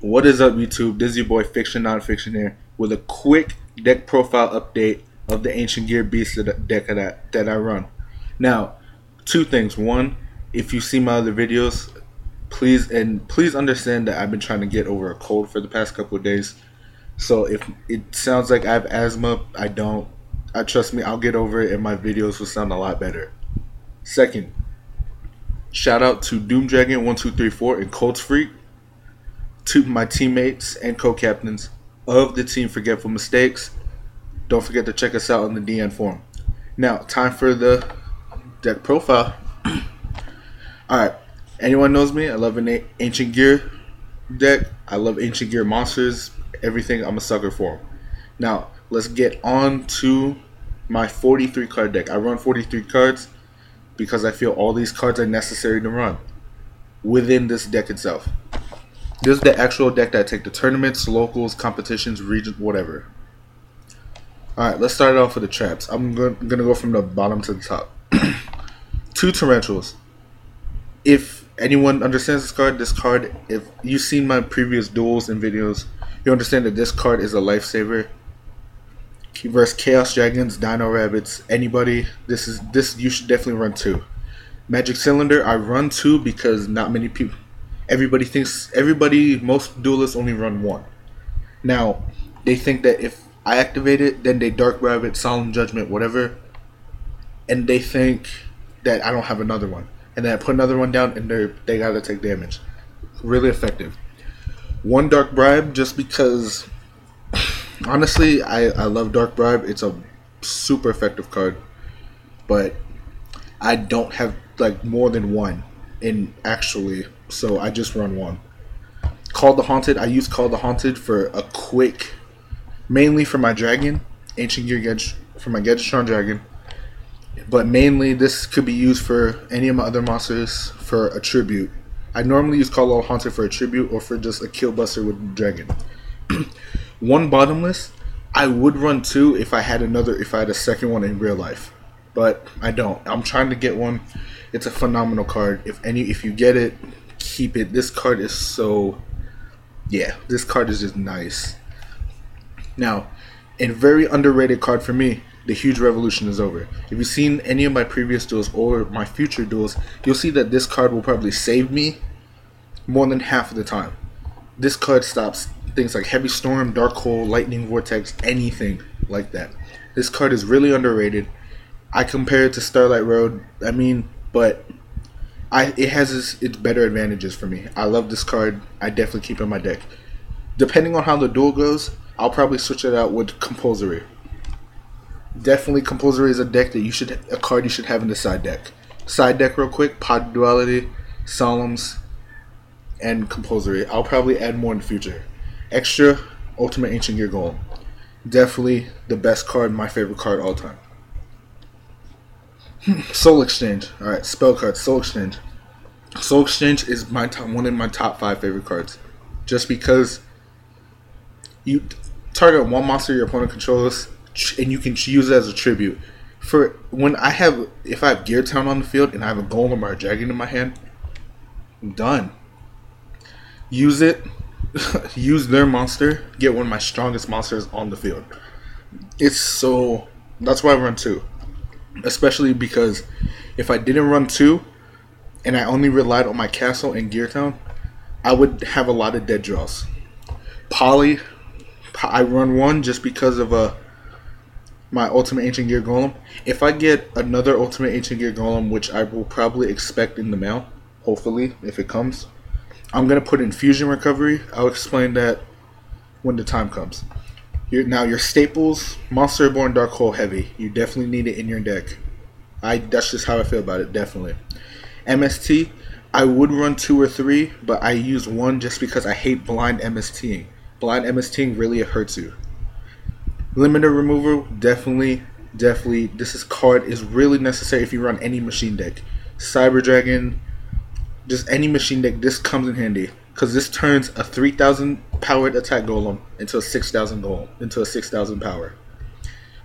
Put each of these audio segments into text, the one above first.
What is up, YouTube? This is your boy FictionNonFiction here with a quick deck profile update of the Ancient Gear Beast deck that I run. Now, two things. One, if you see my other videos, please understand that I've been trying to get over a cold for the past couple of days. So if it sounds like I have asthma, I don't. Trust me, I'll get over it and my videos will sound a lot better. Second, shout out to DoomDragon1234 and Colts Freak, to my teammates and co-captains of the team Forgetful Mistakes. Don't forget to check us out on the DN forum. Now, time for the deck profile. Alright, anyone knows me, I love an Ancient Gear deck. I love Ancient Gear monsters, everything. I'm a sucker for them. Now, let's get on to my 43 card deck. I run 43 cards because I feel all these cards are necessary to run within this deck itself. This is the actual deck that I take to tournaments, locals, competitions, regions, whatever. Alright, let's start it off with the traps. I'm gonna go from the bottom to the top. 2 Tarantulas. If anyone understands this card, if you've seen my previous duels and videos, you understand that this card is a lifesaver. Versus Chaos Dragons, Dino Rabbits, anybody, this you should definitely run 2. Magic Cylinder, I run 2 because not many people. Most duelists only run 1. Now, they think that if I activate it, then they Dark Rabbit, Solemn Judgment, whatever, and they think that I don't have another one. And then I put another one down, and they gotta take damage. Really effective. 1 Dark Bribe, just because, honestly, I love Dark Bribe. It's a super effective card, but I don't have like more than 1 in actually. So I just run 1. Call the Haunted. I use Call the Haunted for a quick, mainly for my dragon, Ancient Gear for my Gedgetron dragon. But mainly this could be used for any of my other monsters for a tribute. I normally use Call the Haunted for a tribute or for just a kill buster with dragon. 1 Bottomless. I would run 2 if I had a second one in real life, but I don't. I'm trying to get one. It's a phenomenal card. If you get it, keep it. This card is this card is just nice. Now, a very underrated card for me, the Huge Revolution is over. If you've seen any of my previous duels or my future duels, you'll see that this card will probably save me more than half of the time. This card stops things like Heavy Storm, Dark Hole, Lightning Vortex, anything like that. This card is really underrated. I compare it to Starlight Road, but it has its better advantages for me. I love this card. I definitely keep it in my deck. Depending on how the duel goes, I'll probably switch it out with Compulsory. Definitely Compulsory is a card you should have in the side deck. Side deck real quick, Pod Duality, Solemns, and Compulsory. I'll probably add more in the future. Extra, Ultimate Ancient Gear Golem. Definitely the best card, my favorite card all time. Soul Exchange. Alright, spell cards. Soul Exchange. Soul Exchange is one of my top 5 favorite cards. Just because you target 1 monster your opponent controls, and you can use it as a tribute. If I have Gear Town on the field and I have a Golem or a Dragon in my hand, I'm done. Use it. Use their monster. Get one of my strongest monsters on the field. That's why I run 2. Especially because if I didn't run 2 and I only relied on my castle and Gear Town, I would have a lot of dead draws. Poly, I run 1 just because of my Ultimate Ancient Gear Golem. If I get another Ultimate Ancient Gear Golem, which I will probably expect in the mail, hopefully, if it comes, I'm going to put in Fusion Recovery. I'll explain that when the time comes. Now your staples, Monster Reborn, Dark Hole, Heavy. You definitely need it in your deck. That's just how I feel about it, definitely. MST, I would run 2 or 3, but I use 1 just because I hate blind MSTing. Blind MSTing really hurts you. Limiter Removal, definitely. This card is really necessary if you run any machine deck. Cyber Dragon, just any machine deck, this comes in handy. Because this turns a 3,000 powered attack golem into a 6,000 power.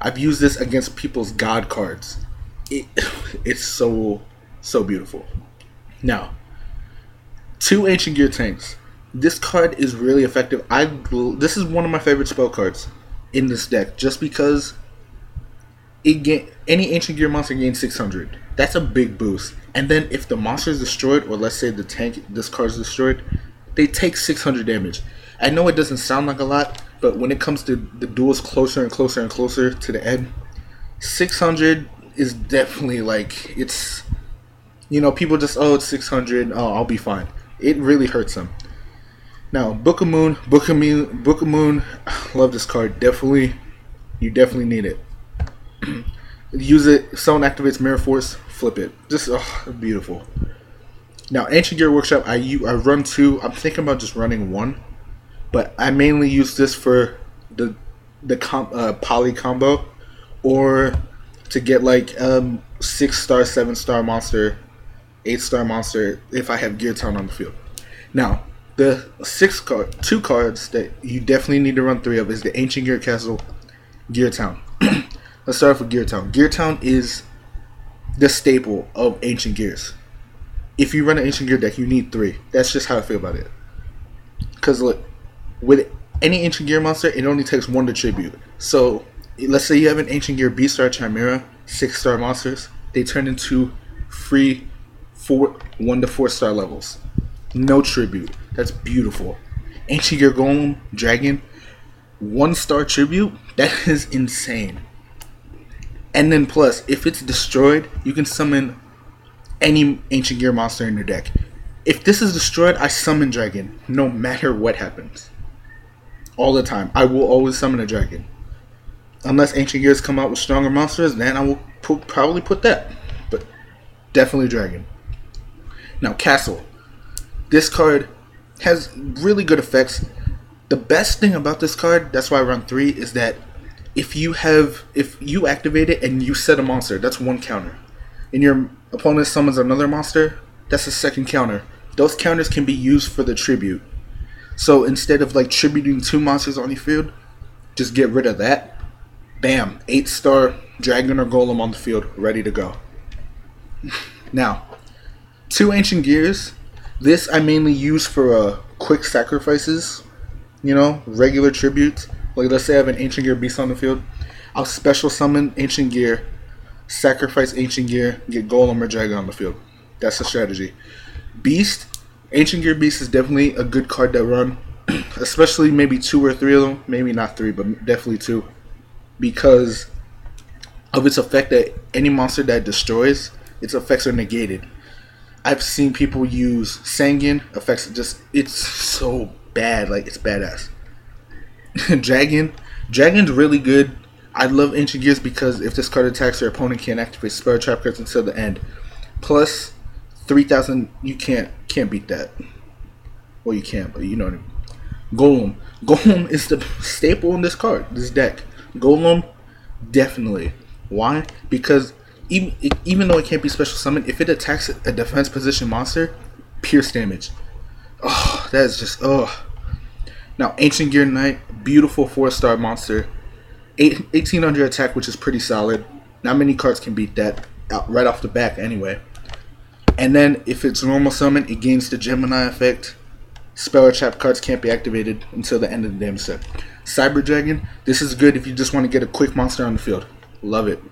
I've used this against people's god cards. It's so beautiful. Now, 2 Ancient Gear tanks. This card is really effective. This is one of my favorite spell cards in this deck, just because any ancient gear monster gains 600. That's a big boost. And then if the monster is destroyed, or let's say the tank, this card is destroyed, they take 600 damage. I know it doesn't sound like a lot, but when it comes to the duels closer and closer and closer to the end, 600 is definitely like, it's, you know, people just, oh, it's 600, oh, I'll be fine. It really hurts them. Now, Book of Moon, love this card. You definitely need it. Use it. If someone activates Mirror Force, flip it. Just beautiful. Now, Ancient Gear Workshop, I run 2. I'm thinking about just running 1, but I mainly use this for the poly combo, or to get like 6-star, 7-star monster, 8-star monster if I have Gear Town on the field. Now, the 2 cards that you definitely need to run 3 of is the Ancient Gear Castle, Gear Town. Let's start off with Gear Town. Gear Town is the staple of Ancient Gears. If you run an Ancient Gear deck, you need 3. That's just how I feel about it. Because look, with any Ancient Gear monster, it only takes 1 to tribute. So let's say you have an Ancient Gear B-Star Chimera, 6-star monsters. They turn into free 1 to 4-star levels. No tribute. That's beautiful. Ancient Gear Golem Dragon, 1-star tribute. That is insane. And then plus, if it's destroyed, you can summon any Ancient Gear monster in your deck. If this is destroyed, I summon Dragon, no matter what happens. All the time. I will always summon a Dragon. Unless Ancient Gears come out with stronger monsters, then I will probably put that. But definitely Dragon. Now, Castle. This card has really good effects. The best thing about this card, that's why I run 3, is that if you activate it and you set a monster, that's 1 counter. And your opponent summons another monster, that's a 2nd counter. Those counters can be used for the tribute. So instead of like tributing 2 monsters on your field, just get rid of that. Bam, 8-star Dragon or Golem on the field, ready to go. Now, 2 Ancient Gears. This I mainly use for quick sacrifices, you know, regular tributes. Like let's say I have an Ancient Gear Beast on the field, I'll special summon Ancient Gear, sacrifice Ancient Gear, get Golem or Dragon on the field. That's the strategy. Beast, Ancient Gear Beast is definitely a good card to run, especially maybe 2 or 3 of them, maybe not 3, but definitely 2, because of its effect that any monster that destroys, its effects are negated. I've seen people use Sanguine effects, it's so bad, like it's badass. Dragon's really good. I love Ancient Gears because if this card attacks, your opponent can't activate spell trap cards until the end. Plus 3,000, you can't beat that. Well, you can, but you know what I mean. Golem is the staple in this deck. Golem, definitely. Why? Because even though it can't be special summoned, if it attacks a defense position monster, pierce damage. Oh, that is just Now, Ancient Gear Knight, beautiful 4-star monster. 1800 attack, which is pretty solid. Not many cards can beat that right off the back anyway. And then, if it's normal summon, it gains the Gemini effect. Spell or trap cards can't be activated until the end of the damage set. Cyber Dragon, this is good if you just want to get a quick monster on the field. Love it.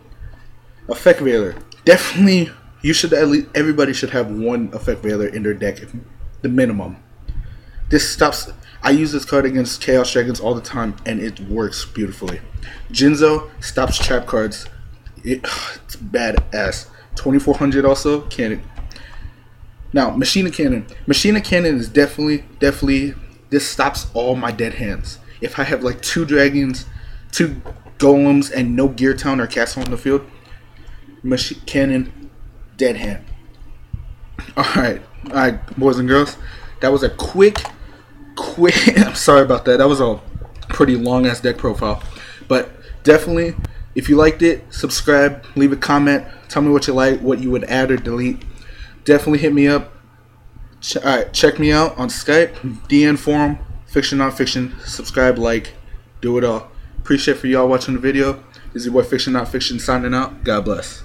Effect Veiler, definitely, everybody should have 1 Effect Veiler in their deck, the minimum. This stops. I use this card against Chaos Dragons all the time, and it works beautifully. Jinzo stops trap cards. It's badass. 2400 also. Cannon. Now, Machina Cannon. Machina Cannon is definitely. This stops all my dead hands. If I have like 2 dragons, 2 golems, and no Gear Town or castle on the field, Machine Cannon, dead hand. Alright, boys and girls. That was a quick I'm sorry about that. That was a pretty long ass deck profile. But definitely, if you liked it, subscribe, leave a comment, tell me what you like, what you would add or delete. Definitely hit me up. Alright, check me out on Skype, DN Forum, FictionNonFiction. Subscribe, like, do it all. Appreciate for y'all watching the video. This is your boy FictionNonFiction signing out. God bless.